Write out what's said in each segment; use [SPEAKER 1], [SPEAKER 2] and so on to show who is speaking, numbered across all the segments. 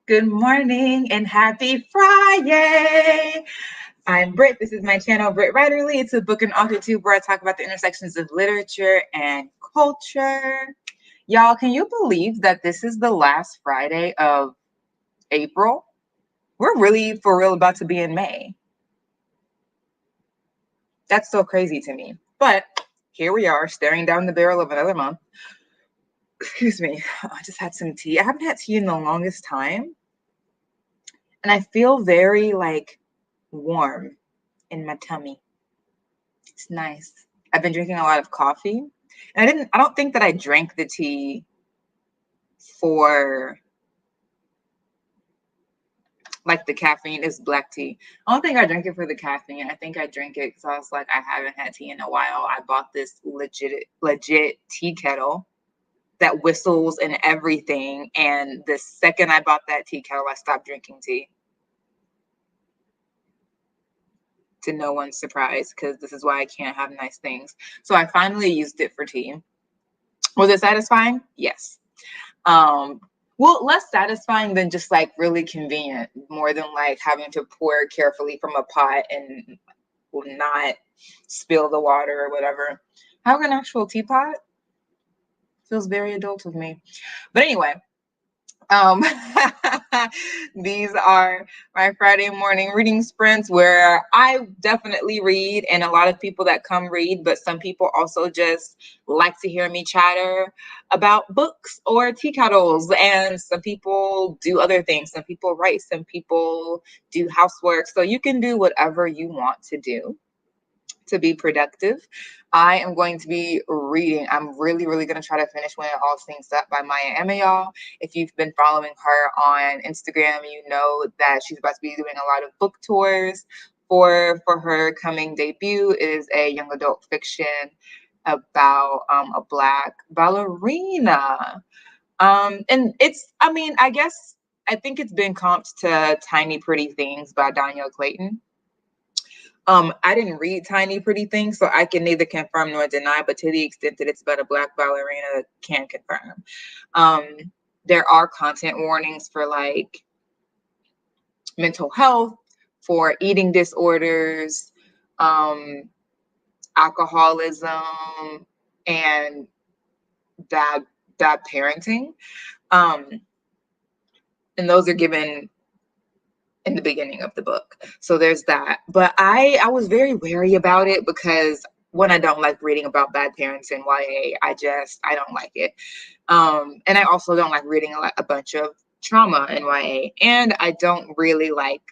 [SPEAKER 1] Good morning and happy Friday. I'm Britt. This is my channel, brittwriterly. It's a book and author tube where I talk about the intersections of literature and culture. Y'all, can you believe that this is the last Friday of April? We're really for real about to be in May. That's so crazy to me. But here we are, staring down the barrel of another month. Excuse me. I just had some tea. I haven't had tea in the longest time. And I feel very warm in my tummy. It's nice. I've been drinking a lot of coffee. And I don't think that I drank the tea for the caffeine. Is black tea. I don't think I drank it for the caffeine. I think I drank it because I was like, I haven't had tea in a while. I bought this legit tea kettle that whistles and everything. And the second I bought that tea kettle, I stopped drinking tea. To no one's surprise, because this is why I can't have nice things. So I finally used it for tea. Was it satisfying? Yes. Well, less satisfying than just really convenient, more than having to pour carefully from a pot and not spill the water or whatever. Having an actual teapot feels very adult of me. But anyway, these are my Friday morning reading sprints where I definitely read, and a lot of people that come read, but some people also just like to hear me chatter about books or tea kettles, and some people do other things. Some people write, some people do housework. So you can do whatever you want to do to be productive. I am going to be reading. I'm really going to try to finish When It All Syncs Up by Maya Angelou, y'all. If you've been following her on Instagram, you know that she's about to be doing a lot of book tours for her coming debut. It is a young adult fiction about a Black ballerina. And I think it's been comped to Tiny Pretty Things by Danielle Clayton. I didn't read Tiny Pretty Things, so I can neither confirm nor deny, but to the extent that it's about a Black ballerina, can confirm. There are content warnings for mental health, for eating disorders, alcoholism, and bad parenting. And those are given in the beginning of the book. So there's that. But I was very wary about it because one, I don't like reading about bad parents in YA. I don't like it. And I also don't like reading a bunch of trauma in YA. And I don't really like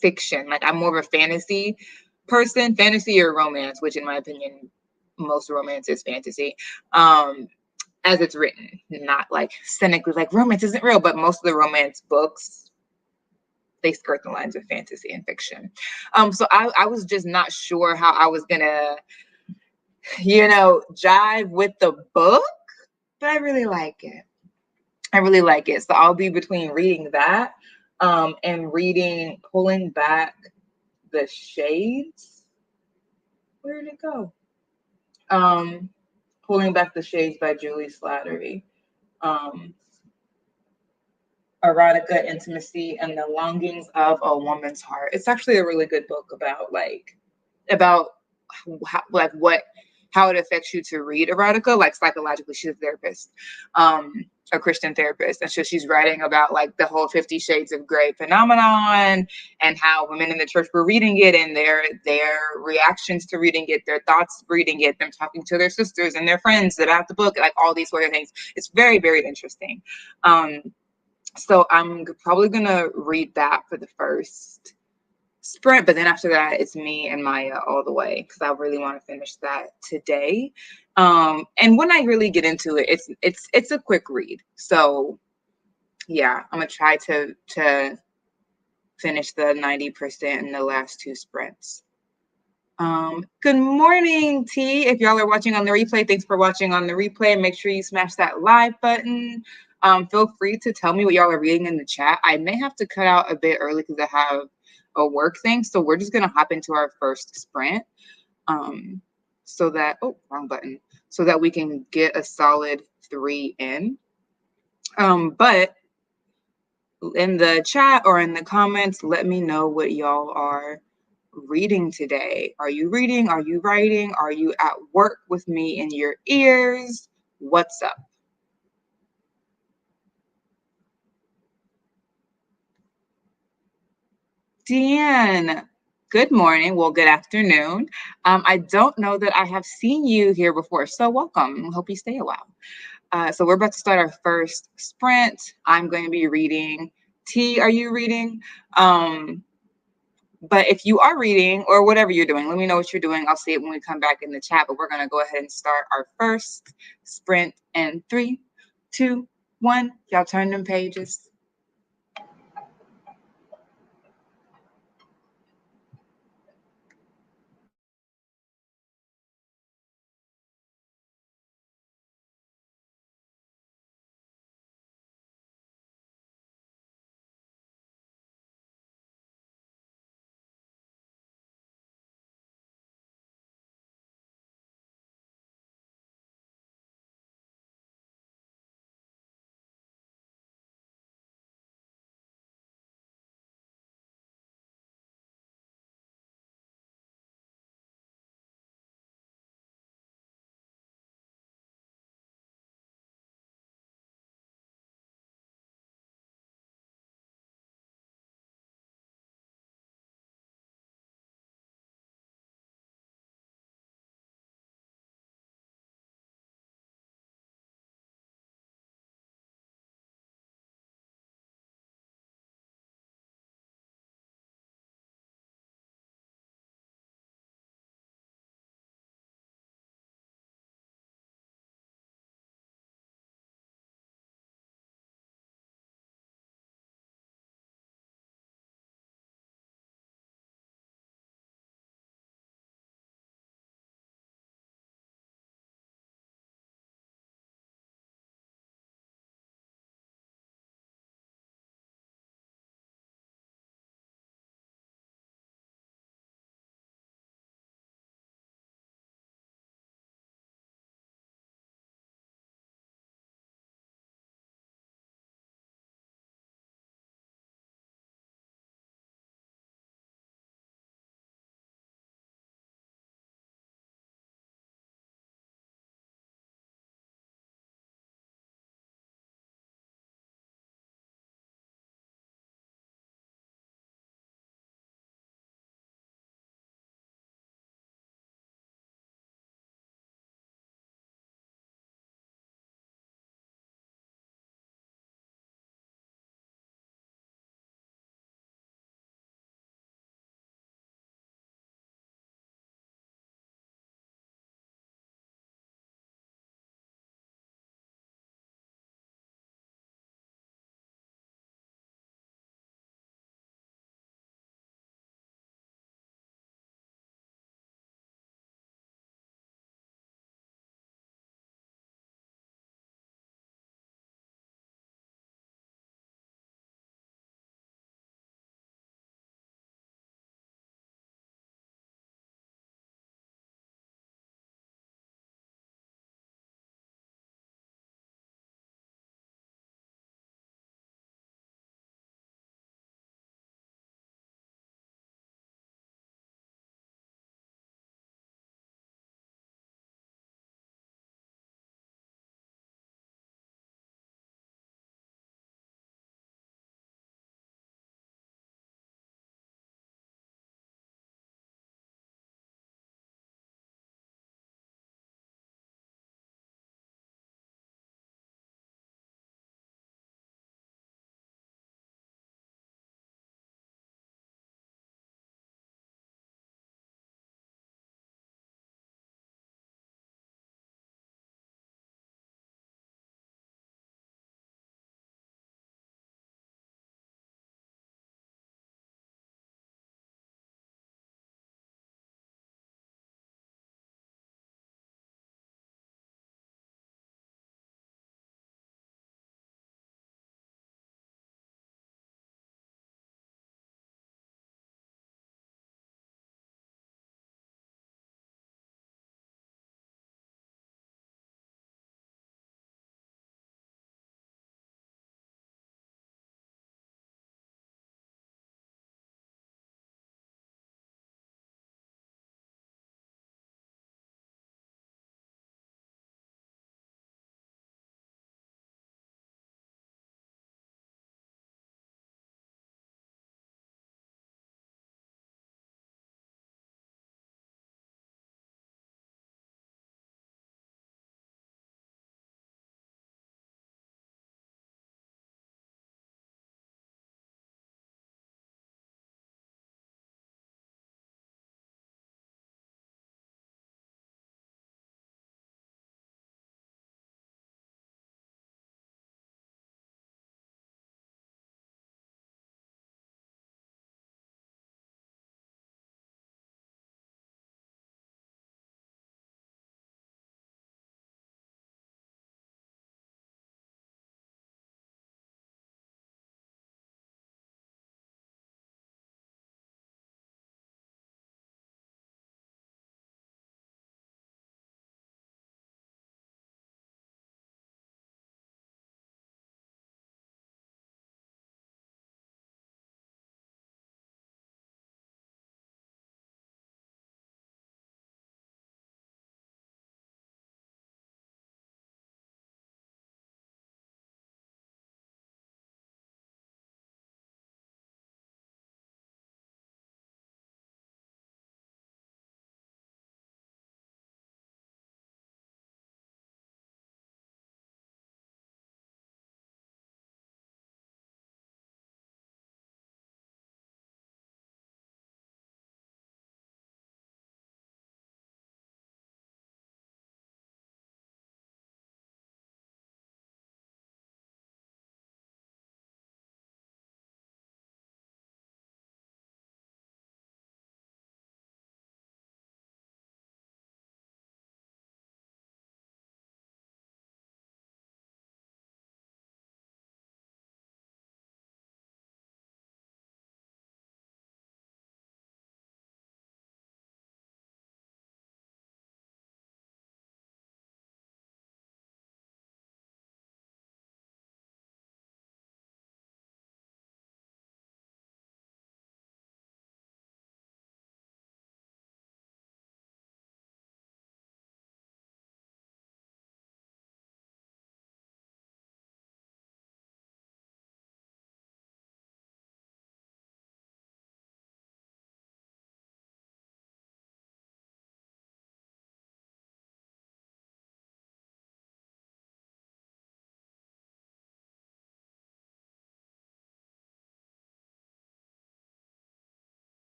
[SPEAKER 1] fiction. I'm more of a fantasy person, fantasy or romance, which in my opinion, most romance is fantasy. As it's written, not cynically romance isn't real, but most of the romance books, they skirt the lines of fantasy and fiction. So I was just not sure how I was gonna, jive with the book, but I really like it. So I'll be between reading that and reading Pulling Back the Shades. Where did it go? Pulling Back the Shades by Julie Slattery. Erotica, Intimacy, and the Longings of a Woman's Heart. It's actually a really good book about how it affects you to read erotica, psychologically. She's a therapist, a Christian therapist, and so she's writing about the whole 50 Shades of Grey phenomenon and how women in the church were reading it and their reactions to reading it, their thoughts reading it, them talking to their sisters and their friends about the book, all these sort of things. It's very, very interesting. So I'm probably going to read that for the first sprint, but then after that, it's me and Maya all the way because I really want to finish that today. And when I really get into it, it's a quick read. So yeah, I'm going to try to finish the 90% in the last two sprints. Good morning, T. If y'all are watching on the replay, thanks for watching on the replay. Make sure you smash that like button. Feel free to tell me what y'all are reading in the chat. I may have to cut out a bit early because I have a work thing. So we're just going to hop into our first sprint so that, wrong button, so that we can get a solid 3 in. But in the chat or in the comments, let me know what y'all are reading today. Are you reading? Are you writing? Are you at work with me in your ears? What's up? Deanne, good morning. Well, good afternoon. I don't know that I have seen you here before, so welcome. Hope you stay a while. So we're about to start our first sprint. I'm going to be reading. T, are you reading? But if you are reading or whatever you're doing, let me know what you're doing. I'll see it when we come back in the chat, but we're going to go ahead and start our first sprint in 3, 2, 1. Y'all turn them pages.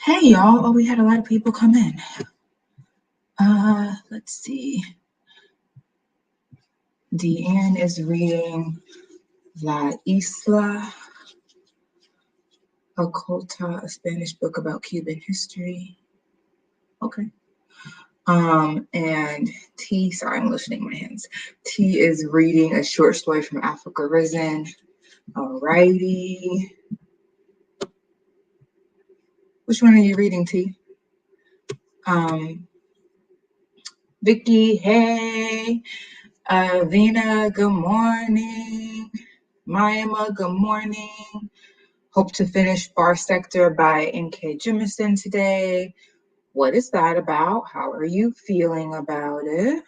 [SPEAKER 1] Hey y'all, oh, we had a lot of people come in. Let's see. Deanne is reading La Isla Oculta, a Spanish book about Cuban history. Okay. And T, sorry, I'm loosening my hands. T is reading a short story from Africa Risen. Alrighty. Which one are you reading, T? Vicky, hey. Vina, good morning. Mayama, good morning. Hope to finish Bar Sector by N.K. Jemisin today. What is that about? How are you feeling about it?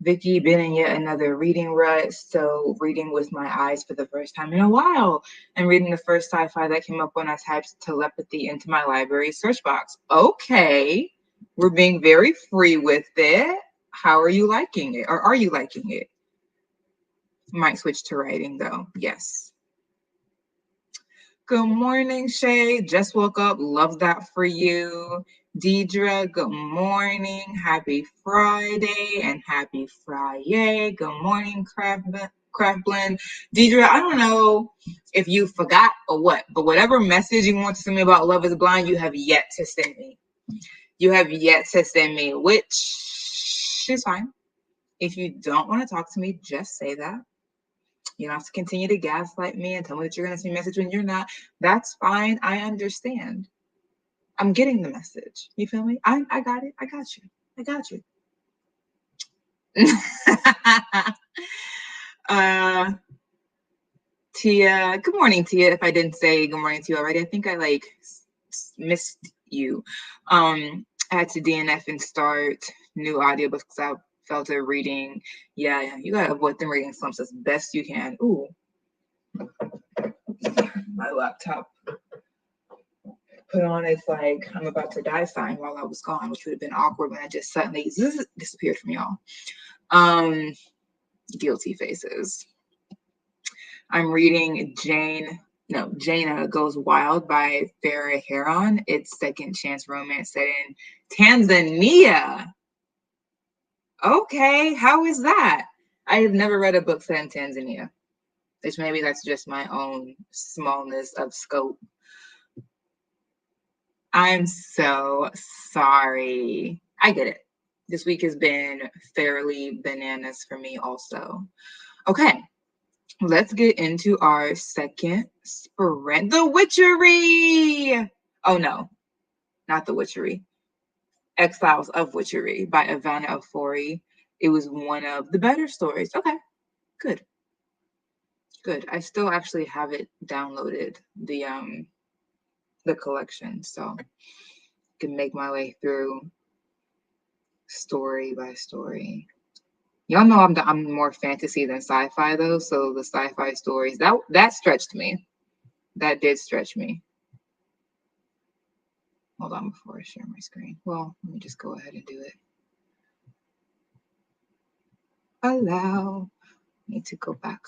[SPEAKER 1] Vicky, been in yet another reading rut, so reading with my eyes for the first time in a while, and reading the first sci-fi that came up when I typed telepathy into my library search box. Okay, we're being very free with it. How are you liking it? Or are you liking it? Might switch to writing though. Yes. Good morning, Shay. Just woke up. Love that for you. Deidre, good morning. Happy Friday and happy FriYAY. Good morning, Craft Blend. Deidre, I don't know if you forgot or what, but whatever message you want to send me about Love is Blind, you have yet to send me. You have yet to send me, which is fine. If you don't want to talk to me, just say that. You don't have to continue to gaslight me and tell me that you're going to send me a message when you're not. That's fine. I understand. I'm getting the message. You feel me? I got it. I got you. I got you. Tia, good morning, Tia. If I didn't say good morning to you already, I think I missed you. I had to DNF and start new audiobooks because I felt a reading. Yeah, you gotta avoid them reading slumps as best you can. Ooh, my laptop put on its like I'm about to die sign while I was gone, which would have been awkward when I just suddenly disappeared from y'all. Guilty faces. I'm reading Jaina Goes Wild by Farah Heron. It's second chance romance set in Tanzania. Okay, how is that? I have never read a book set in Tanzania. Which maybe that's just my own smallness of scope. I'm so sorry. I get it. This week has been fairly bananas for me also. Okay, let's get into our second sprint. The Witchery! Oh no, not The Witchery. Exiles of Witchery by Ivana Ofori. It was one of the better stories. Okay, good. Good. I still actually have it downloaded, the collection, so I can make my way through story by story. Y'all know I'm more fantasy than sci-fi though, so the sci-fi stories that stretched me. That did stretch me. Hold on before I share my screen. Well, let me just go ahead and do it. Allow me to go back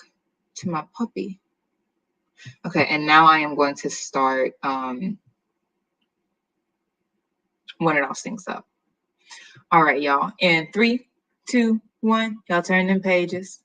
[SPEAKER 1] to my puppy. Okay, and now I am going to start when it all syncs up. All right, y'all. In 3, 2, 1, y'all turn them pages.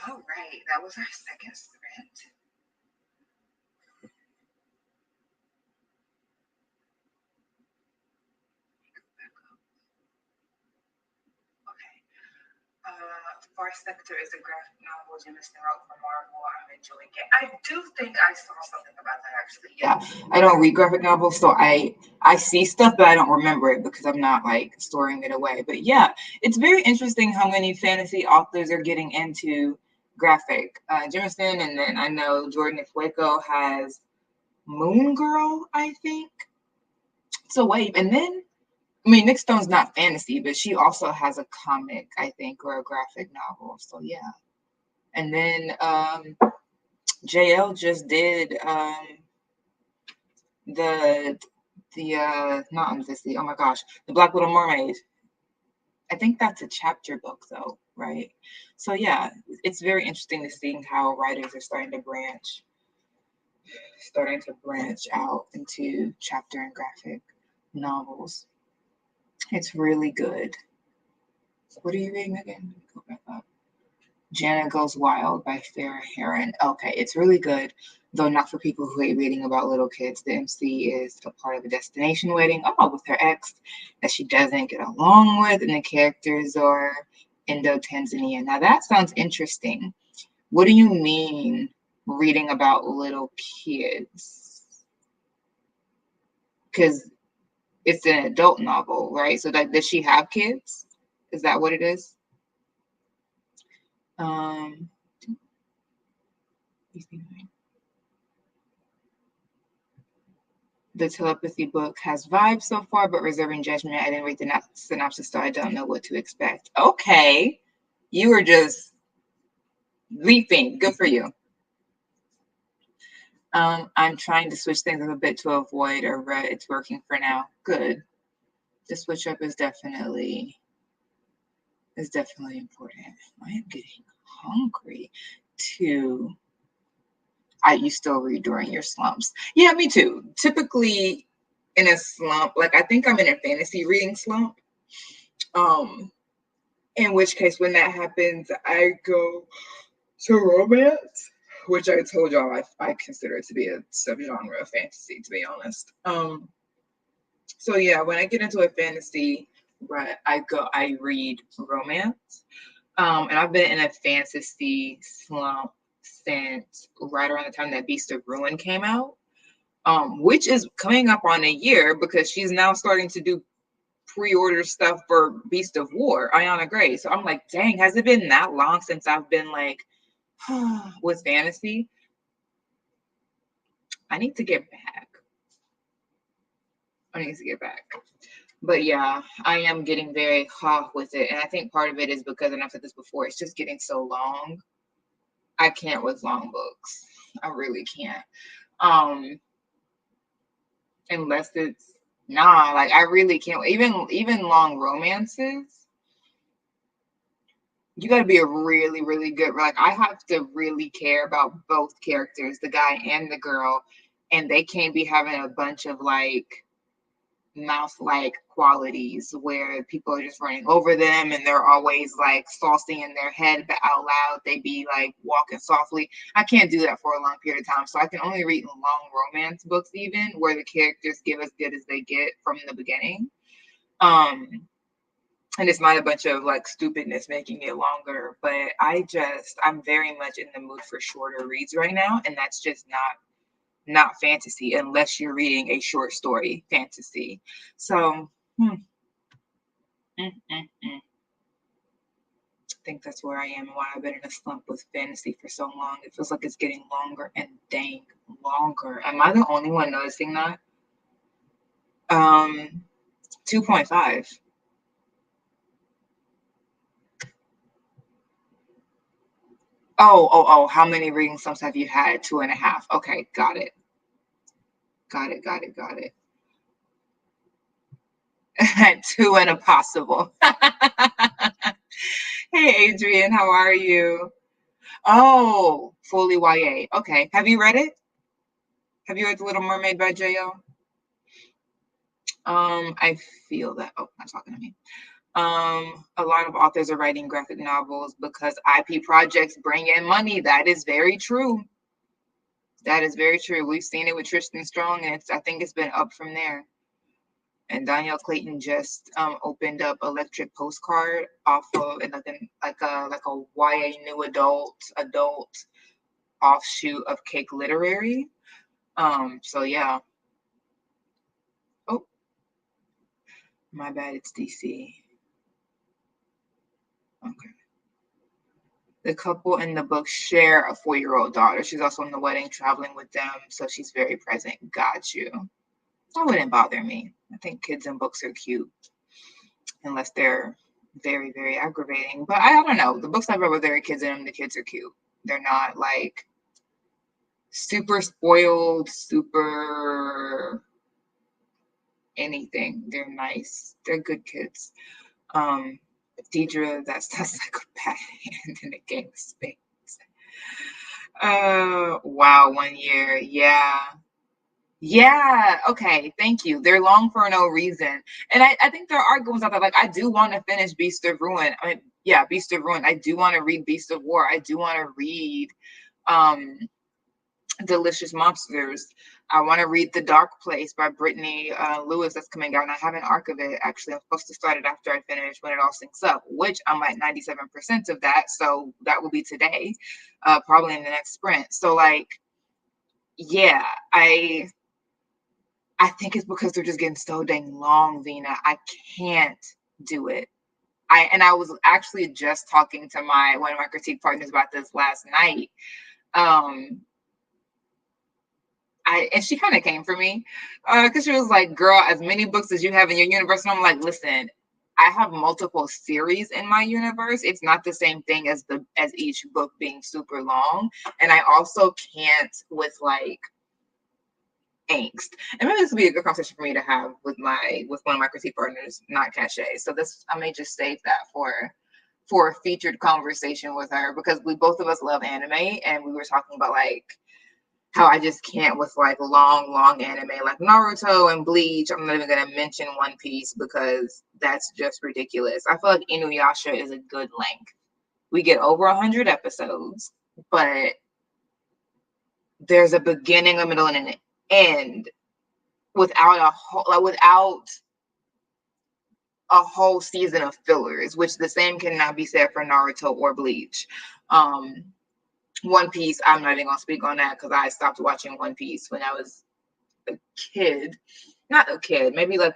[SPEAKER 1] All right, that was our second sprint. Far Sector is a graphic novel Jameson wrote for Marvel. I'm enjoying it. I do think I saw something about that actually. Yeah, I don't read graphic novels, so I see stuff, but I don't remember it because I'm not like storing it away. But yeah, it's very interesting how many fantasy authors are getting into graphic. Jameson, and then I know Jordan Fueco has Moon Girl, I think. So wait, and then I mean, Nick Stone's not fantasy, but she also has a comic, I think, or a graphic novel. So yeah. And then JL just did the not Unvisited, oh my gosh, the Black Little Mermaid. I think that's a chapter book though, right? So yeah, it's very interesting to see how writers are starting to branch out into chapter and graphic novels. It's really good. What are you reading again? Go back up. Jana Goes Wild by Farrah Heron. Okay, it's really good, though not for people who hate reading about little kids. The MC is a part of a destination wedding, with her ex that she doesn't get along with, and the characters are Indo-Tanzania. Now that sounds interesting. What do you mean reading about little kids? Because it's an adult novel, right? So that does she have kids? Is that what it is? The telepathy book has vibes so far, but reserving judgment. I didn't read the synopsis, so I don't know what to expect. Okay, you were just leaping. Good for you. I'm trying to switch things up a bit to avoid a rut. It's working for now. Good. The switch up is definitely important. I am getting hungry too. You still read during your slumps. Yeah, me too. Typically in a slump, like I think I'm in a fantasy reading slump. In which case when that happens, I go to romance, which I told y'all I consider it to be a subgenre of fantasy, to be honest. So yeah, when I get into a fantasy, right, I read romance. And I've been in a fantasy slump since right around the time that Beast of Ruin came out, which is coming up on a year because she's now starting to do pre-order stuff for Beast of War, Ayana Gray. So I'm like, dang, has it been that long since I've been like with fantasy? I need to get back. But yeah, I am getting very hot with it. And I think part of it is because, and I've said this before, it's just getting so long. I can't with long books. I really can't. Unless it's like I really can't. Even long romances, you got to be a really, really good. Like I have to really care about both characters, the guy and the girl, and they can't be having a bunch of like mouse-like qualities where people are just running over them and they're always like saucy in their head, but out loud they be like walking softly. I can't do that for a long period of time, so I can only read long romance books, even where the characters give as good as they get from the beginning. And it's not a bunch of like stupidness making it longer, but I'm very much in the mood for shorter reads right now, and that's just not fantasy unless you're reading a short story fantasy. So I think that's where I am and why I've been in a slump with fantasy for so long. It feels like it's getting longer and dang longer. Am I the only one noticing that? 2.5. Oh, how many reading slumps have you had? 2.5. Okay, got it. Two and a possible. Hey, Adrian, how are you? Oh, fully YA. Okay. Have you read it? Have you read The Little Mermaid by J.O.? I feel that. Oh, not talking to me. A lot of authors are writing graphic novels because IP projects bring in money. That is very true. That is very true. We've seen it with Tristan Strong, and I think it's been up from there. And Danielle Clayton just opened up Electric Postcard off of like a YA new adult offshoot of Cake Literary. So yeah. Oh, my bad. It's DC. Okay. The couple in the book share a 4-year-old daughter. She's also in the wedding, traveling with them, so she's very present. Got you. That wouldn't bother me. I think kids in books are cute, unless they're very, very aggravating. But I don't know. The books I've read with their kids in them, the kids are cute. They're not like super spoiled, super anything. They're nice. They're good kids. Deidre, that's like a bad hand in the game of spades. Wow, 1 year. Yeah. Yeah, okay, thank you. They're long for no reason. And I think there are good ones out there. Like, I do want to finish Beast of Ruin. Beast of Ruin. I do want to read Beast of War. I do want to read Delicious Monsters. I want to read The Dark Place by Brittany Lewis that's coming out, and I have an arc of it. Actually, I'm supposed to start it after I finish When It All Syncs Up, which I'm at 97% of that, so that will be today, probably in the next sprint. So, like, yeah, I think it's because they're just getting so dang long, Vina. I can't do it. I was actually just talking to one of my critique partners about this last night. And she kind of came for me because she was like, girl, as many books as you have in your universe. And I'm like, listen, I have multiple series in my universe. It's not the same thing as each book being super long. And I also can't with like angst. And maybe this would be a good conversation for me to have with one of my critique partners, not Shay. So I may just save that for a featured conversation with her, because both of us love anime, and we were talking about like how I just can't with like long anime like Naruto and Bleach. I'm not even gonna mention One Piece because that's just ridiculous. I feel like Inuyasha is a good length. We get over 100 episodes, but there's a beginning, a middle, and an end without a whole season of fillers, which the same cannot be said for Naruto or Bleach. One Piece, I'm not even gonna speak on that because I stopped watching One Piece when I was a kid. Not a kid, maybe like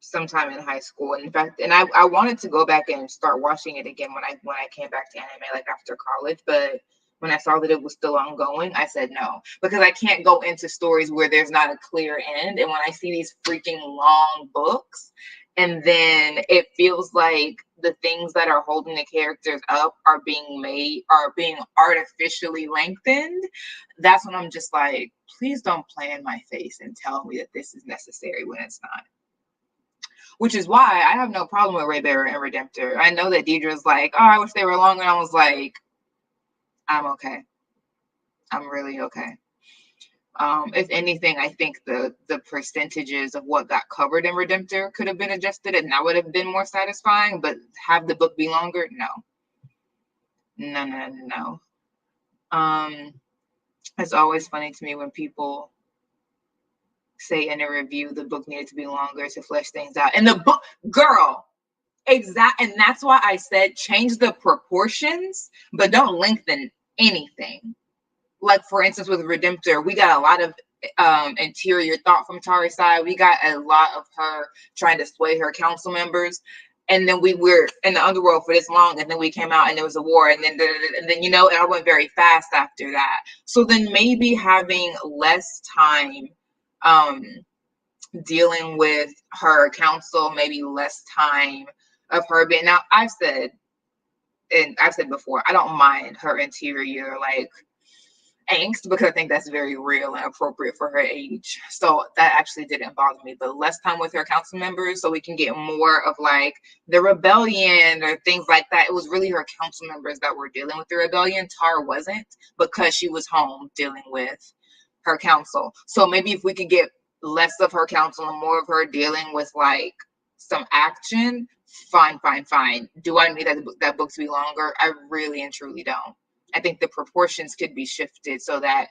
[SPEAKER 1] sometime in high school. In fact, and I wanted to go back and start watching it again when I came back to anime, like after college, but when I saw that it was still ongoing, I said no, because I can't go into stories where there's not a clear end. And when I see these freaking long books, and then it feels like the things that are holding the characters up are being artificially lengthened, that's when I'm just like, please don't play in my face and tell me that this is necessary when it's not. Which is why I have no problem with Raybearer and Redemptor. I know that Deidre's like, oh, I wish they were longer. And I was like, I'm okay. I'm really okay. If anything, I think the percentages of what got covered in Redemptor could have been adjusted, and that would have been more satisfying. But have the book be longer? No. It's always funny to me when people say in a review the book needed to be longer to flesh things out. And the book, girl, and that's why I said change the proportions, but don't lengthen anything. Like, for instance, with Redemptor, we got a lot of interior thought from Tari's side. We got a lot of her trying to sway her council members. And then we were in the underworld for this long, and then we came out and there was a war, and then and I went very fast after that. So then maybe having less time dealing with her council, maybe less time of her being. Now, I've said before, I don't mind her interior like angst, because I think that's very real and appropriate for her age. So that actually didn't bother me. But less time with her council members so we can get more of like the rebellion or things like that. It was really her council members that were dealing with the rebellion. Tar wasn't, because she was home dealing with her council. So maybe if we could get less of her council and more of her dealing with like some action, fine. Do I need that book to be longer? I really and truly don't. I think the proportions could be shifted so that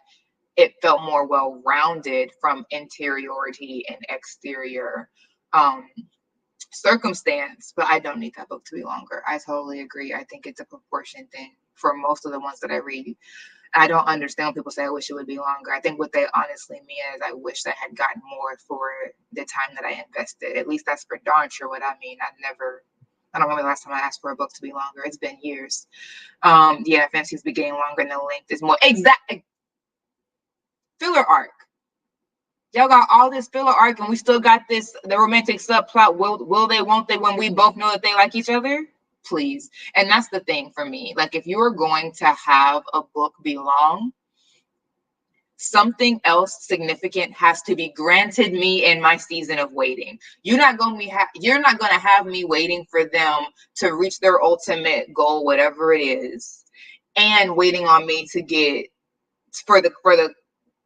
[SPEAKER 1] it felt more well-rounded from interiority and exterior circumstance, but I don't need that book to be longer. I totally agree. I think it's a proportion thing for most of the ones that I read. I don't understand when people say I wish it would be longer. I think what they honestly mean is I wish I had gotten more for the time that I invested. At least that's for darn sure what I mean. I don't remember the last time I asked for a book to be longer. It's been years. Yeah, fantasies be getting longer and the length is more. Exactly. Filler arc. Y'all got all this filler arc and we still got the romantic subplot. Will they, won't they, when we both know that they like each other? Please. And that's the thing for me. Like, if you're going to have a book be long, something else significant has to be granted me in my season of waiting. You're not going to have me waiting for them to reach their ultimate goal, whatever it is, and waiting on me to get for the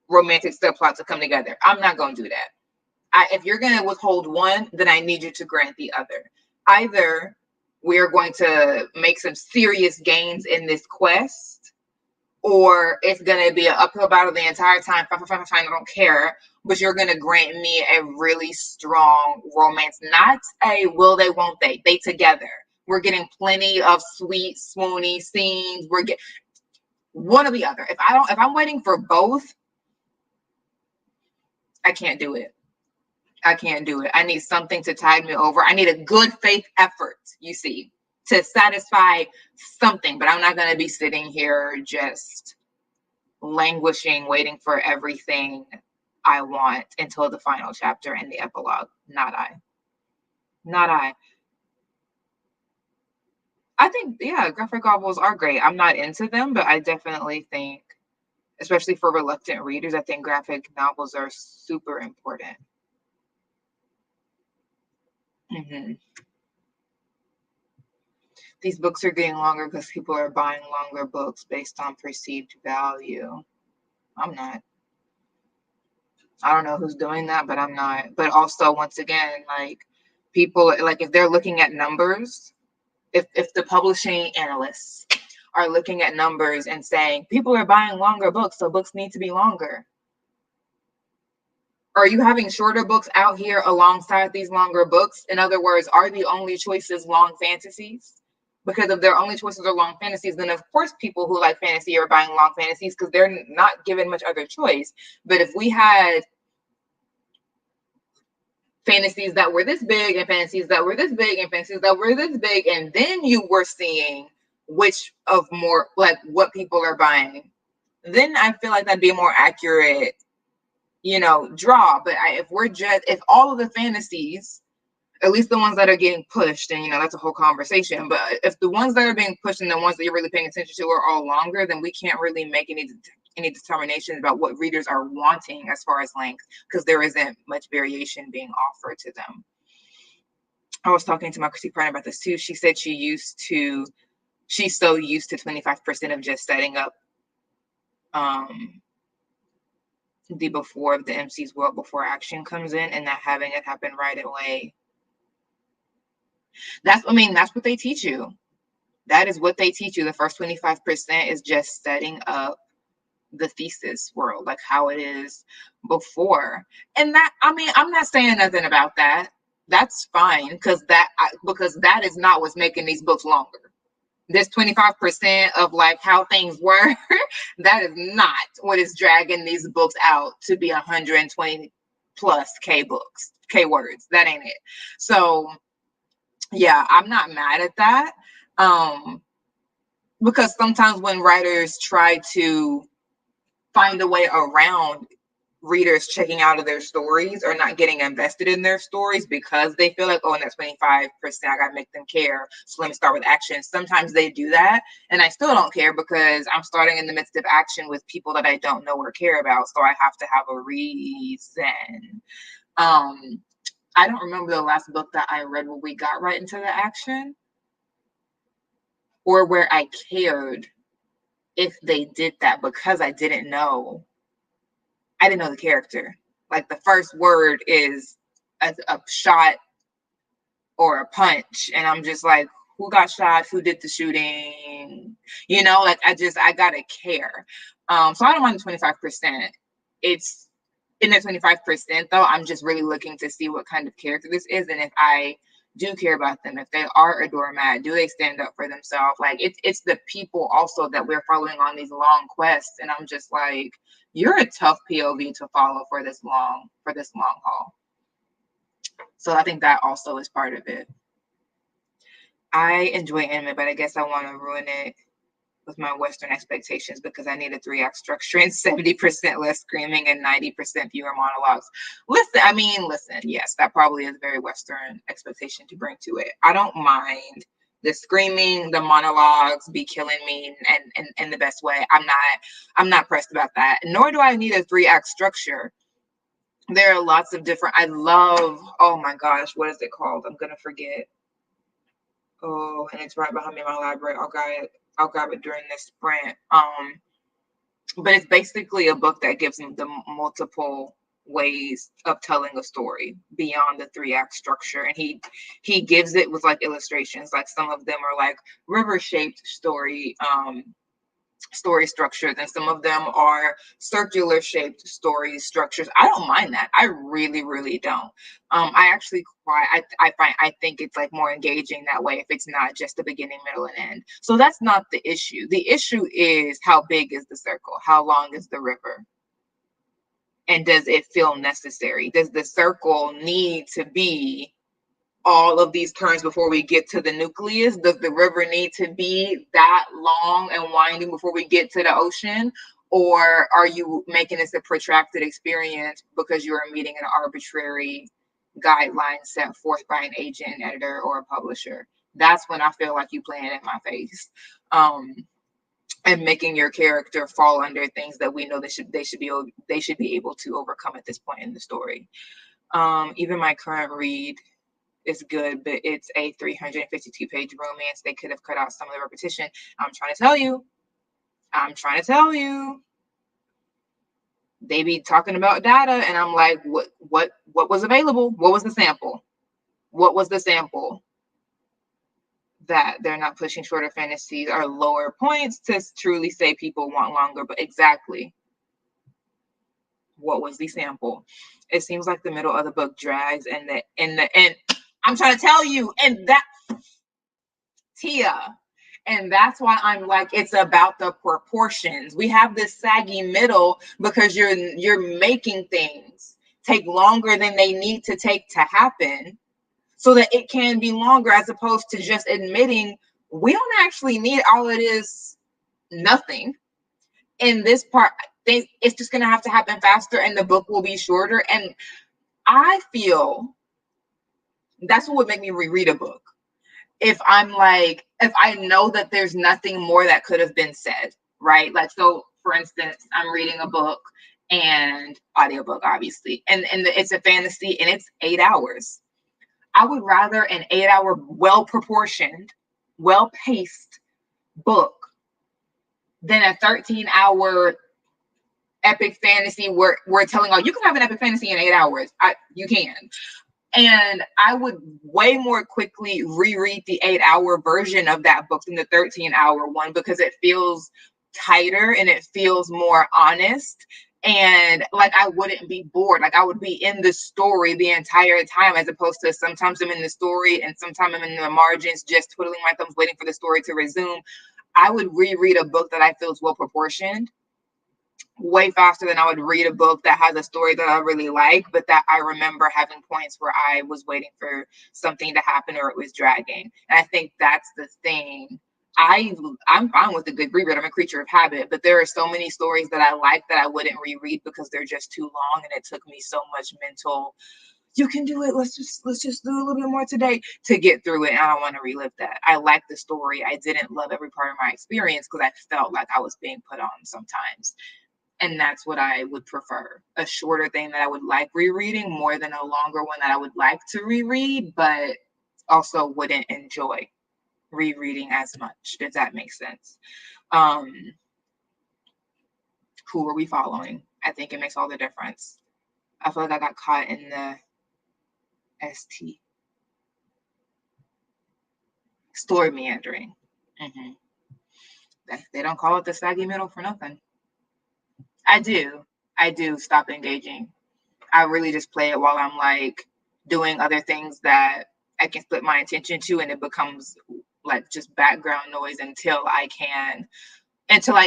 [SPEAKER 1] romantic subplot to come together. I'm not going to do that. If you're going to withhold one, then I need you to grant the other. Either we're going to make some serious gains in this quest, or it's going to be an uphill battle the entire time. Fine, I don't care. But you're going to grant me a really strong romance. Not a will they, won't they. They together. We're getting plenty of sweet, swoony scenes. We're getting one or the other. If I'm waiting for both, I can't do it. I can't do it. I need something to tide me over. I need a good faith effort, you see, to satisfy something. But I'm not going to be sitting here just languishing, waiting for everything I want until the final chapter and the epilogue. Not I. I think, yeah, graphic novels are great. I'm not into them, but I definitely think, especially for reluctant readers, I think graphic novels are super important. Mm-hmm. These books are getting longer because people are buying longer books based on perceived value. I'm not. I don't know who's doing that, but I'm not. But also, once again, like, people, like, if they're looking at numbers, if the publishing analysts are looking at numbers and saying people are buying longer books, so books need to be longer. Are you having shorter books out here alongside these longer books? In other words, are the only choices long fantasies? Because if their only choices are long fantasies, then of course people who like fantasy are buying long fantasies because they're not given much other choice. But if we had fantasies that were this big and fantasies that were this big and fantasies that were this big, and then you were seeing which of more, like, what people are buying, then I feel like that'd be a more accurate, draw. But if all of the fantasies, at least the ones that are getting pushed, and that's a whole conversation, but if the ones that are being pushed and the ones that you're really paying attention to are all longer, then we can't really make any determination about what readers are wanting as far as length, because there isn't much variation being offered to them. I was talking to my critique partner about this too. She said she's so used to 25% of just setting up the before of the MC's world before action comes in, and not having it happen right away. That's what they teach you. That is what they teach you. The first 25% is just setting up the thesis world, like how it is before. And that, I'm not saying nothing about that. That's fine, because that is not what's making these books longer. This 25% of like how things were, that is not what is dragging these books out to be 120 plus K words. That ain't it. So yeah, I'm not mad at that. Because sometimes when writers try to find a way around readers checking out of their stories or not getting invested in their stories because they feel like, oh, in that 25%, I gotta make them care, so let me start with action. Sometimes they do that, and I still don't care because I'm starting in the midst of action with people that I don't know or care about, so I have to have a reason. I don't remember the last book that I read where we got right into the action, or where I cared if they did that, because I didn't know the character. Like, the first word is a shot or a punch, and I'm just like, who got shot, who did the shooting, you know, like I gotta care. So I don't mind the 25%. It's in the 25% though, I'm just really looking to see what kind of character this is, and if I do care about them, if they are a doormat, do they stand up for themselves? Like it's the people also that we're following on these long quests, and I'm just like, you're a tough POV to follow for this long haul. So I think that also is part of it. I enjoy anime, but I guess I want to ruin it with my Western expectations because I need a 3-act structure and 70% less screaming and 90% fewer monologues. Listen, yes, that probably is a very Western expectation to bring to it. I don't mind the screaming, the monologues be killing me and in the best way. I'm not pressed about that. Nor do I need a 3-act structure. There are lots of different, oh my gosh, what is it called? I'm gonna forget. Oh, and it's right behind me in my library. I'll grab it during this sprint. But it's basically a book that gives them the multiple ways of telling a story beyond the 3-act structure, and he gives it with like illustrations. Like some of them are like river-shaped story structures, and some of them are circular shaped story structures. I don't mind that. I really don't. I think it's like more engaging that way if it's not just the beginning, middle, and end. So that's not the issue. The issue is how big is the circle? How long is the river? And does it feel necessary? Does the circle need to be all of these turns before we get to the nucleus? Does the river need to be that long and winding before we get to the ocean? Or are you making this a protracted experience because you are meeting an arbitrary guideline set forth by an agent, editor, or a publisher? That's when I feel like you playing in my face. And making your character fall under things that we know they should be able to overcome at this point in the story. Even my current read is good, but it's a 352-page romance. They could have cut out some of the repetition. I'm trying to tell you. They be talking about data, and I'm like, what was available? What was the sample? What was the sample? That they're not pushing shorter fantasies or lower points to truly say people want longer, but exactly what was the sample? It seems like the middle of the book drags, and the end. I'm trying to tell you, and that Tia. And that's why I'm like, it's about the proportions. We have this saggy middle because you're making things take longer than they need to take to happen so that it can be longer, as opposed to just admitting we don't actually need all it is nothing. In this part, it's just going to have to happen faster and the book will be shorter. And I feel that's what would make me reread a book. If I know that there's nothing more that could have been said, right? Like, so for instance, I'm reading a book and audiobook, obviously, and it's a fantasy and it's 8 hours. I would rather an 8-hour, well-proportioned, well-paced book than a 13-hour epic fantasy where we're telling you can have an epic fantasy in 8 hours. You can. And I would way more quickly reread the 8-hour version of that book than the 13-hour one, because it feels tighter and it feels more honest. And like, I wouldn't be bored. Like, I would be in the story the entire time, as opposed to sometimes I'm in the story and sometimes I'm in the margins, just twiddling my thumbs, waiting for the story to resume. I would reread a book that I feel is well proportioned way faster than I would read a book that has a story that I really like, but that I remember having points where I was waiting for something to happen or it was dragging. And I think that's the thing. I'm fine with a good reread. I'm a creature of habit, but there are so many stories that I like that I wouldn't reread because they're just too long, and it took me so much mental, you can do it, let's just do a little bit more today, to get through it. And I don't want to relive that. I like the story. I didn't love every part of my experience because I felt like I was being put on sometimes. And that's what I would prefer. A shorter thing that I would like rereading more than a longer one that I would like to reread, but also wouldn't enjoy rereading as much, if that makes sense. Who are we following? I think it makes all the difference. I feel like I got caught in the ST. Story meandering. Mm-hmm. They don't call it the saggy middle for nothing. I do stop engaging. I really just play it while I'm like doing other things that I can split my attention to, and it becomes like just background noise until I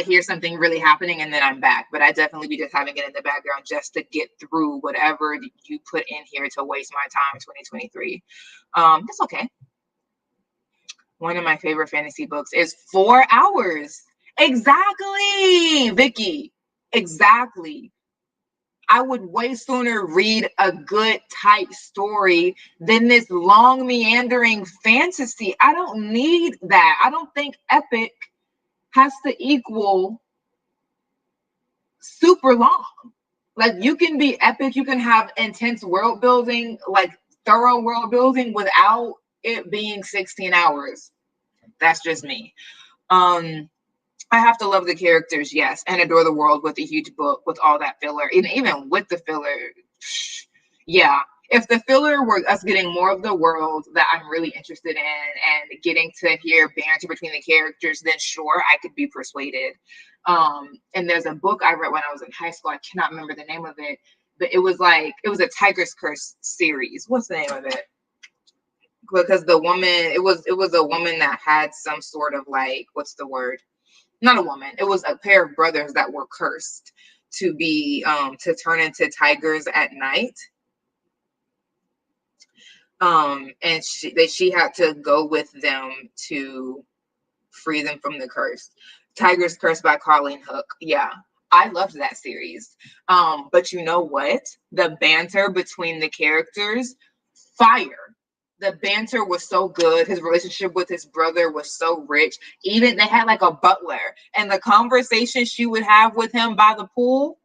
[SPEAKER 1] hear something really happening, and then I'm back. But I definitely be just having it in the background just to get through whatever you put in here to waste my time in 2023. That's okay. One of my favorite fantasy books is 4 hours. Exactly, Vicky. Exactly. I would way sooner read a good tight story than this long meandering fantasy. I don't need that. I don't think epic has to equal super long. Like, you can be epic, you can have intense world building, like thorough world building, without it being 16 hours. That's just me. I have to love the characters, yes, and adore the world with a huge book with all that filler. And even with the filler, yeah. If the filler were us getting more of the world that I'm really interested in and getting to hear banter between the characters, then sure, I could be persuaded. And there's a book I read when I was in high school. I cannot remember the name of it, but it was a Tiger's Curse series. What's the name of it? Because the woman, it was a woman that had some sort of like, what's the word? Not a woman. It was a pair of brothers that were cursed to be to turn into tigers at night. And she had to go with them to free them from the curse. Tiger's Curse by Colleen Hook. Yeah. I loved that series. But you know what? The banter between the characters, fire. The banter was so good. His relationship with his brother was so rich. Even they had like a butler, and the conversation she would have with him by the pool,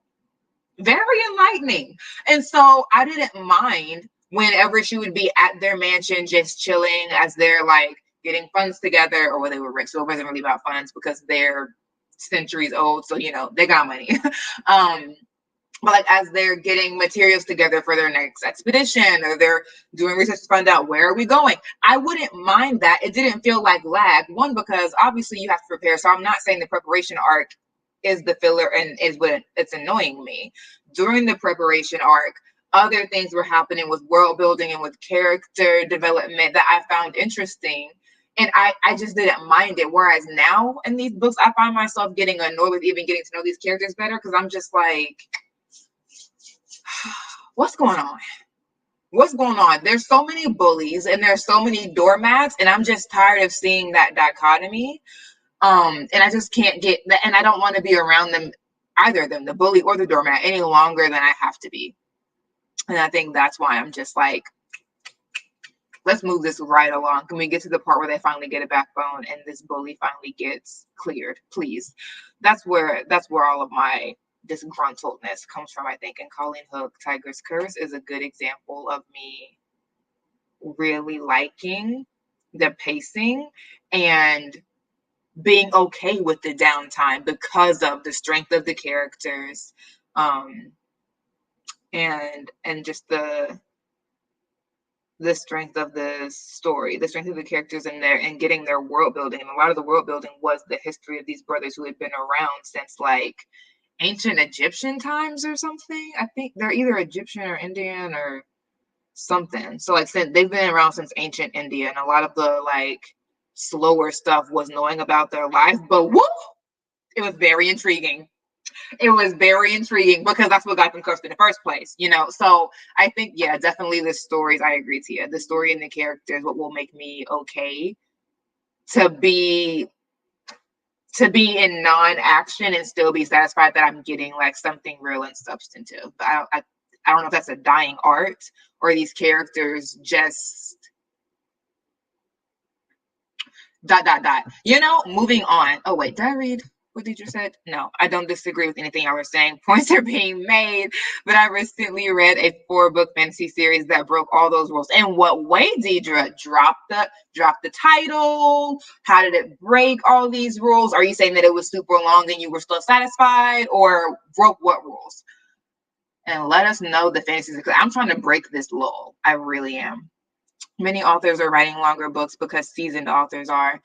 [SPEAKER 1] very enlightening. And so I didn't mind whenever she would be at their mansion just chilling as they're like getting funds together, or when they were rich. So it wasn't really about funds because they're centuries old. So, they got money. But like as they're getting materials together for their next expedition, or they're doing research to find out where are we going, I wouldn't mind that. It didn't feel like lag. One, because obviously you have to prepare. So I'm not saying the preparation arc is the filler and is what it's annoying me. During the preparation arc, other things were happening with world building and with character development that I found interesting. And I just didn't mind it. Whereas now in these books, I find myself getting annoyed with even getting to know these characters better, because I'm just like, what's going on? What's going on? There's so many bullies and there's so many doormats, and I'm just tired of seeing that dichotomy. And I just can't get that, and I don't want to be around them, either of them, the bully or the doormat, any longer than I have to be. And I think that's why I'm just like, let's move this right along. Can we get to the part where they finally get a backbone and this bully finally gets cleared, please? That's where all of my disgruntledness comes from, I think. And Colleen Hook, Tiger's Curse, is a good example of me really liking the pacing and being okay with the downtime because of the strength of the characters, and just the strength of the story, the strength of the characters in there, and getting their world building. And a lot of the world building was the history of these brothers who had been around since like ancient Egyptian times or something. I think they're either Egyptian or Indian or something. So like, since they've been around since ancient India, and a lot of the like slower stuff was knowing about their life. But woo, it was very intriguing. It was very intriguing because that's what got them cursed in the first place, So I think, yeah, definitely the stories. I agree, Tia. The story and the characters, what will make me okay to be in non-action and still be satisfied that I'm getting like something real and substantive. But I don't know if that's a dying art or these characters just ... Moving on. Oh wait, did I read what teacher said? No, I don't disagree with anything I was saying. Points are being made. But I recently read a 4-book fantasy series that broke all those rules. In what way, Deidre? Drop the title. How did it break all these rules? Are you saying that it was super long and you were still satisfied, or broke what rules? And let us know the fantasies, because I'm trying to break this lull. I really am. Many authors are writing longer books because seasoned authors are.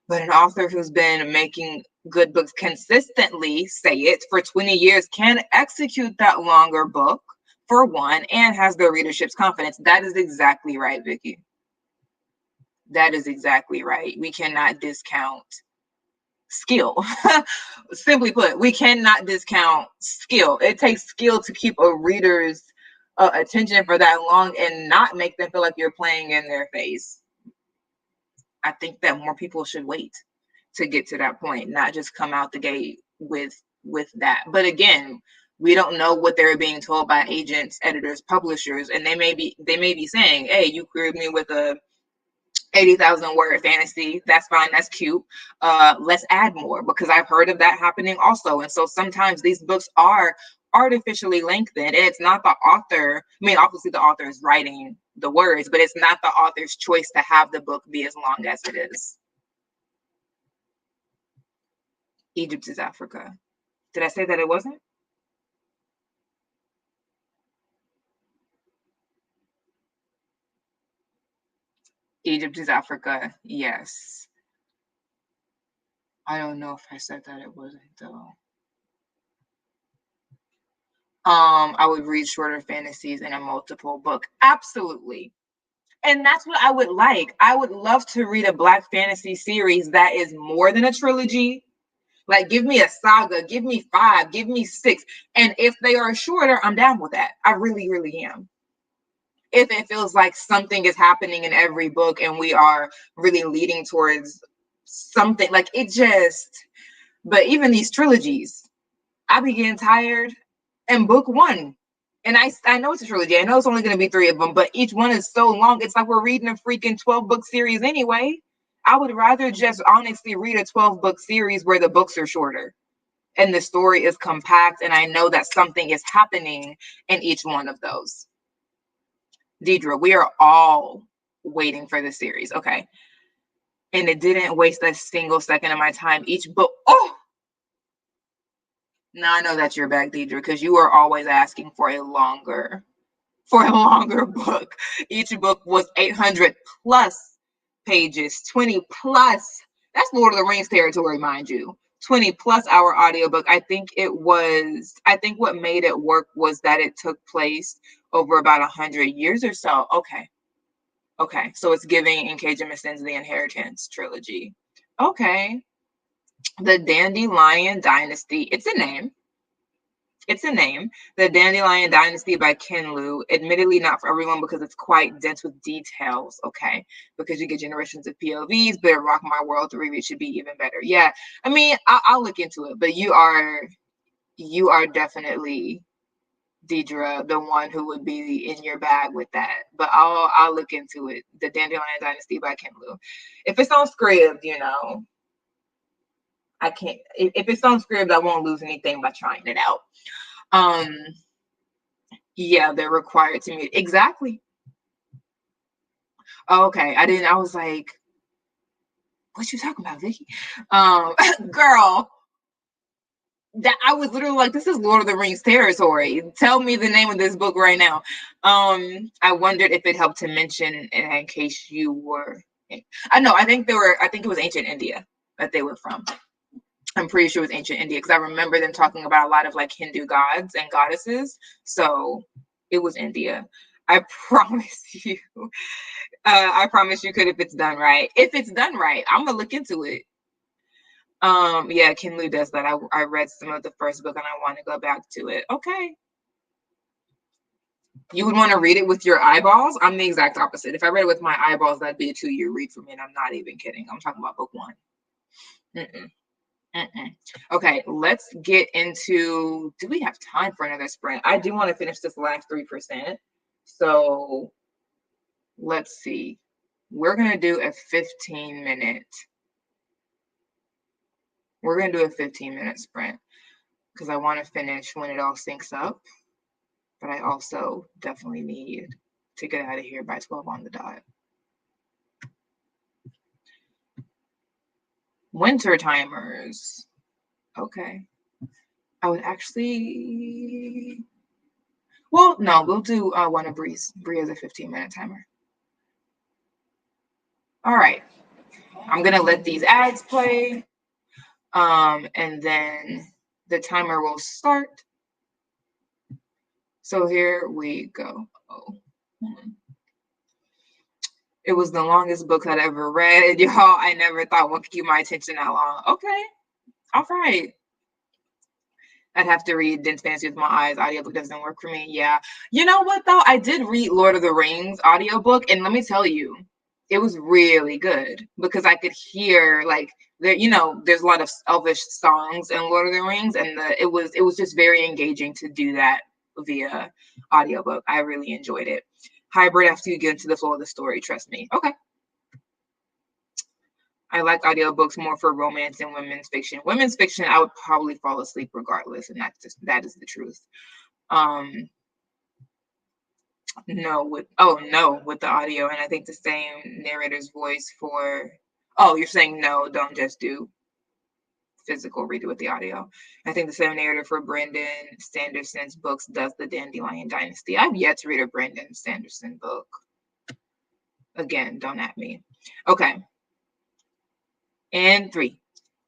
[SPEAKER 1] But an author who's been making good books consistently, say it, for 20 years can execute that longer book, for one, and has the readership's confidence. That is exactly right, Vicky. That is exactly right. We cannot discount skill. Simply put, we cannot discount skill. It takes skill to keep a reader's attention for that long and not make them feel like you're playing in their face. I think that more people should wait to get to that point, not just come out the gate with that. But again, we don't know what they're being told by agents, editors, publishers, and they may be saying, "Hey, you queried me with a 80,000 word fantasy. That's fine. That's cute. Let's add more," because I've heard of that happening also. And so sometimes these books are artificially lengthened, and it's not the author. I mean, obviously the author is writing the words, but it's not the author's choice to have the book be as long as it is. Egypt is Africa. Did I say that it wasn't? Egypt is Africa. Yes. I don't know if I said that it wasn't though. I would read shorter fantasies in a multiple book. Absolutely. And that's what I would like. I would love to read a Black fantasy series that is more than a trilogy. Like, give me a saga, give me 5, give me 6. And if they are shorter, I'm down with that. I really, really am. If it feels like something is happening in every book and we are really leading towards something, like it just, but even these trilogies, I be getting tired. And book 1, and I know it's a trilogy. I know it's only going to be 3 of them, but each one is so long. It's like we're reading a freaking 12-book series anyway. I would rather just honestly read a 12-book series where the books are shorter and the story is compact, and I know that something is happening in each one of those. Deidre, we are all waiting for the series, okay? And it didn't waste a single second of my time. Each book, oh, now I know that you're back, Deidre, because you are always asking for a longer book. Each book was 800 plus pages, 20 plus. That's Lord of the Rings territory, mind you. 20 plus hour audiobook. I think what made it work was that it took place over about 100 years or so. Okay. So it's giving N.K. Jemisin's The Inheritance trilogy. Okay. The Dandelion Dynasty. It's a name. The Dandelion Dynasty by Ken Liu. Admittedly, not for everyone because it's quite dense with details. Okay. Because you get generations of POVs, but Rock My World 3 should be even better. Yeah. I mean, I'll look into it, but you are definitely, Deidre, the one who would be in your bag with that. But I'll look into it. The Dandelion Dynasty by Ken Liu. If it's on Scribd, I can't. If it's on Scribd, I won't lose anything by trying it out. Yeah, they're required to mute. Exactly. Okay, I was like, what you talking about, Vicky? Girl, that I was literally like, this is Lord of the Rings territory. Tell me the name of this book right now. I wondered if it helped to mention, in case you were, I think it was ancient India that they were from. I'm pretty sure it was ancient India because I remember them talking about a lot of like Hindu gods and goddesses. So it was India. I promise you. I promise you could if it's done right. If it's done right, I'm gonna look into it. Yeah, Ken Liu does that. I read some of the first book and I want to go back to it. Okay. You would want to read it with your eyeballs? I'm the exact opposite. If I read it with my eyeballs, that'd be a 2-year read for me, and I'm not even kidding. I'm talking about book 1. Okay, let's get into, do we have time for another sprint? I do want to finish this last 3%. So let's see. We're going to do a 15-minute. We're going to do a 15-minute sprint because I want to finish when it all syncs up. But I also definitely need to get out of here by 12 on the dot. Winter timers. Okay. I would actually, well, no, we'll do one of Bree's. Bree is a 15-minute timer. All right. I'm gonna let these ads play. And then the timer will start. So here we go. Oh. It was the longest book I'd ever read, y'all. I never thought one could keep my attention that long. Okay. All right. I'd have to read Dense Fantasy with my eyes. Audiobook doesn't work for me. Yeah. You know what though? I did read Lord of the Rings audiobook, and let me tell you, it was really good because I could hear like there, there's a lot of elvish songs in Lord of the Rings, and it was just very engaging to do that via audiobook. I really enjoyed it. Hybrid after you get into the flow of the story, trust me. Okay. I like audiobooks more for romance and women's fiction. Women's fiction, I would probably fall asleep regardless, and that is the truth. Um, no with the audio, and I think the same narrator's voice for. Oh, you're saying no, don't just do physical, read it with the audio. I think the same narrator for Brandon Sanderson's books does the Dandelion Dynasty. I've yet to read a Brandon Sanderson book. Again, don't at me. Okay. And 3,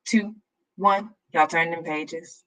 [SPEAKER 1] 2, 1. Y'all turn them pages.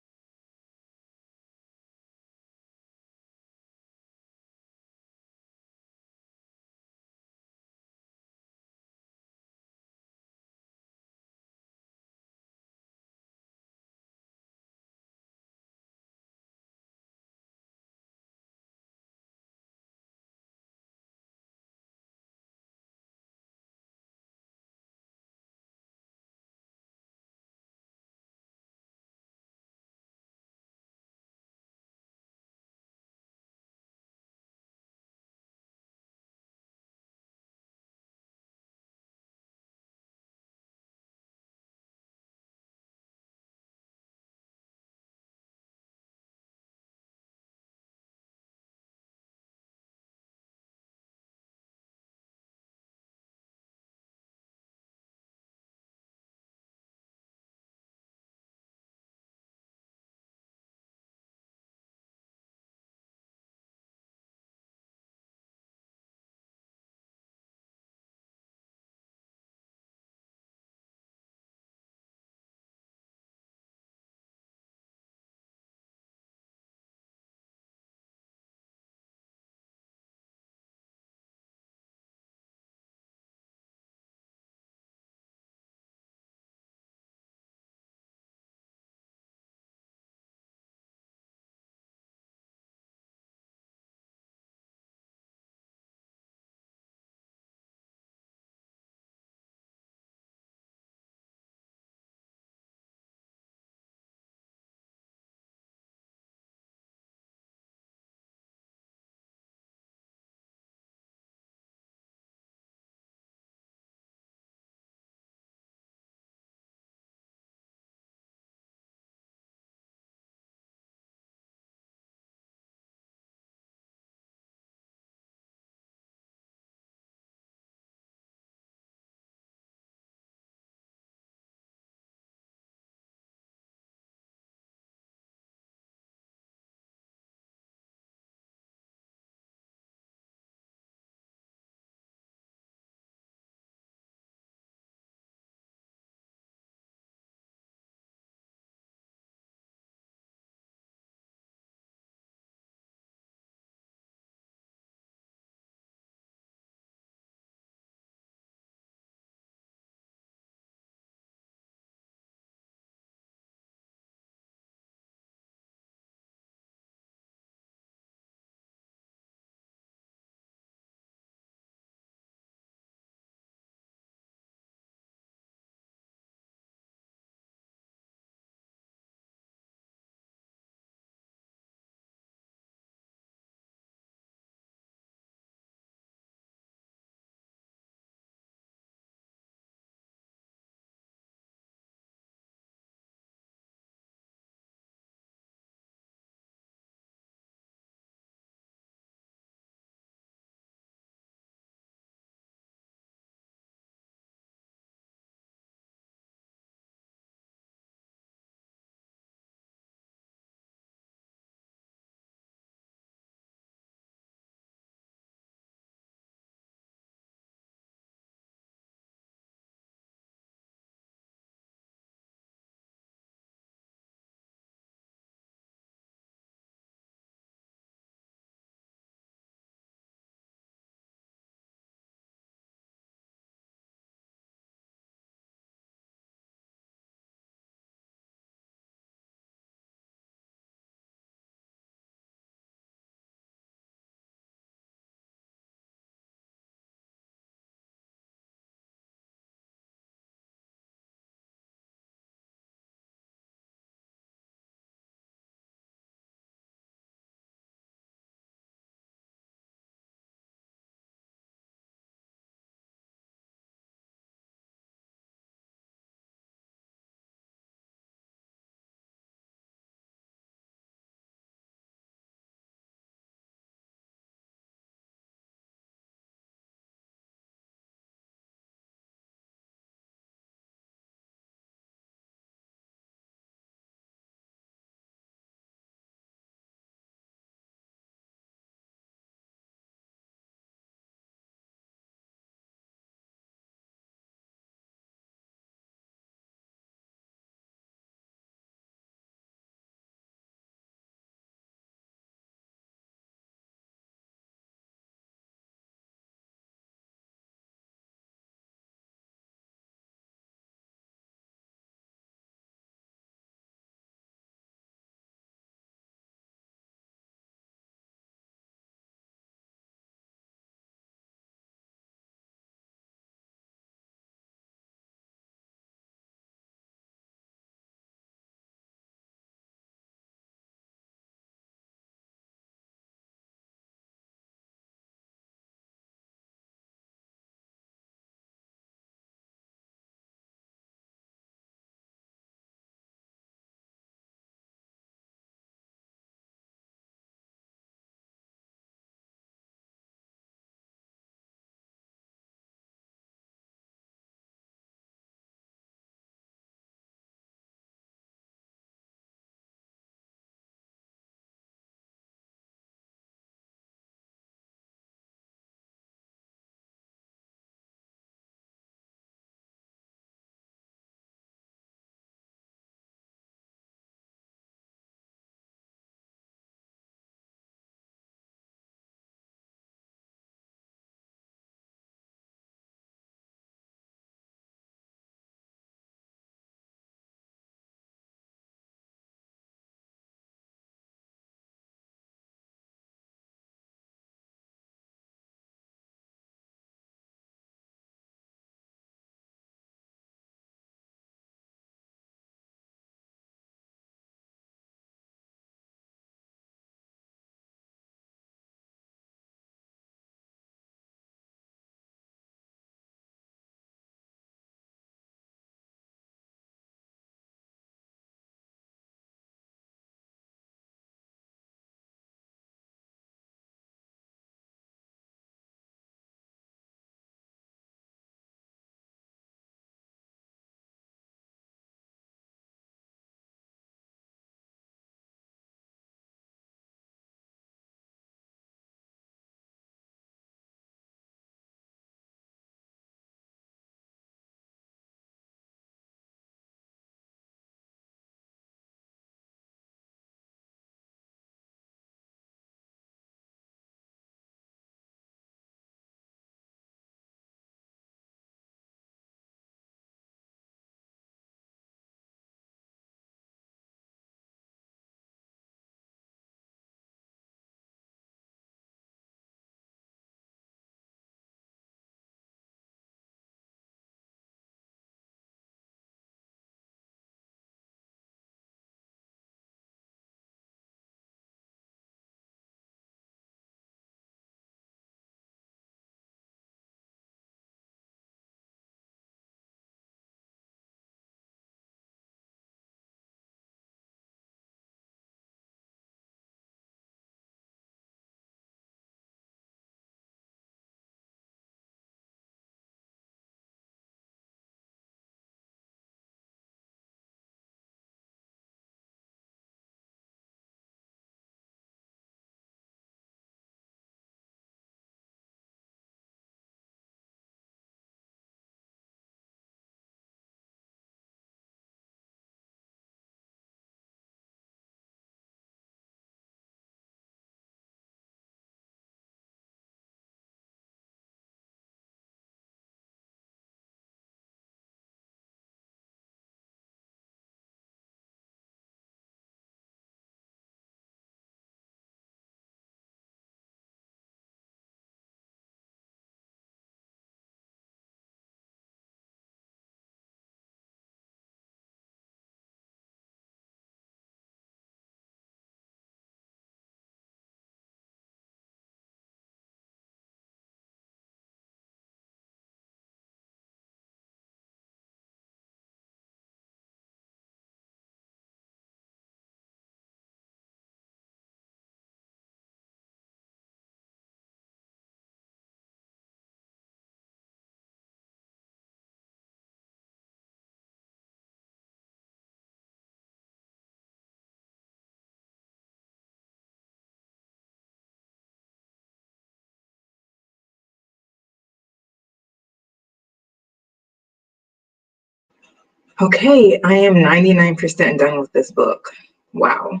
[SPEAKER 1] Okay, I am 99% done with this book. Wow.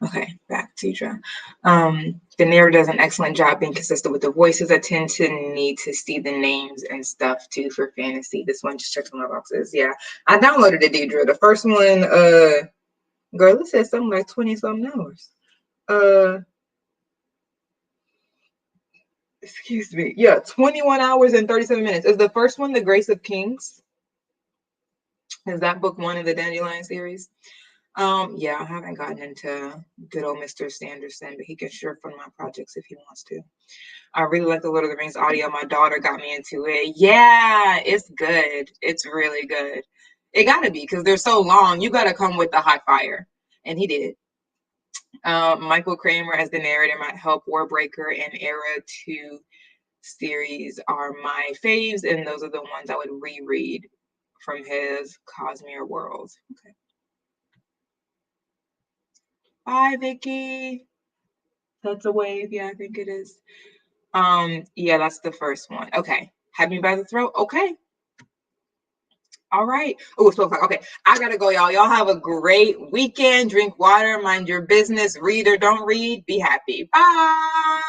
[SPEAKER 1] Okay, back to you. The narrator does an excellent job being consistent with the voices. I tend to need to see the names and stuff too for fantasy. This one just checked on my boxes. Yeah, I downloaded it, Deidre. The first one, girl, it says something like 20-something hours. Excuse me. Yeah, 21 hours and 37 minutes. Is the first one The Grace of Kings? Is that book one of the Dandelion series? Yeah, I haven't gotten into good old Mr. Sanderson, but he can sure fund my projects if he wants to. I really like the Lord of the Rings audio. My daughter got me into it. Yeah, it's good. It's really good. It gotta be because they're so long. You gotta come with the hot fire, and he did. Michael Kramer as the narrator might help. Warbreaker and Era 2 series are my faves, and those are the ones I would reread from his Cosmere Worlds. Okay. Bye, Vicky. That's a wave. Yeah, I think it is. Yeah, that's the first one. Okay. Have me by the throat. Okay. All right. Oh, it's 12 o'clock. Okay. I gotta go, y'all. Y'all have a great weekend. Drink water, mind your business, read or don't read. Be happy. Bye.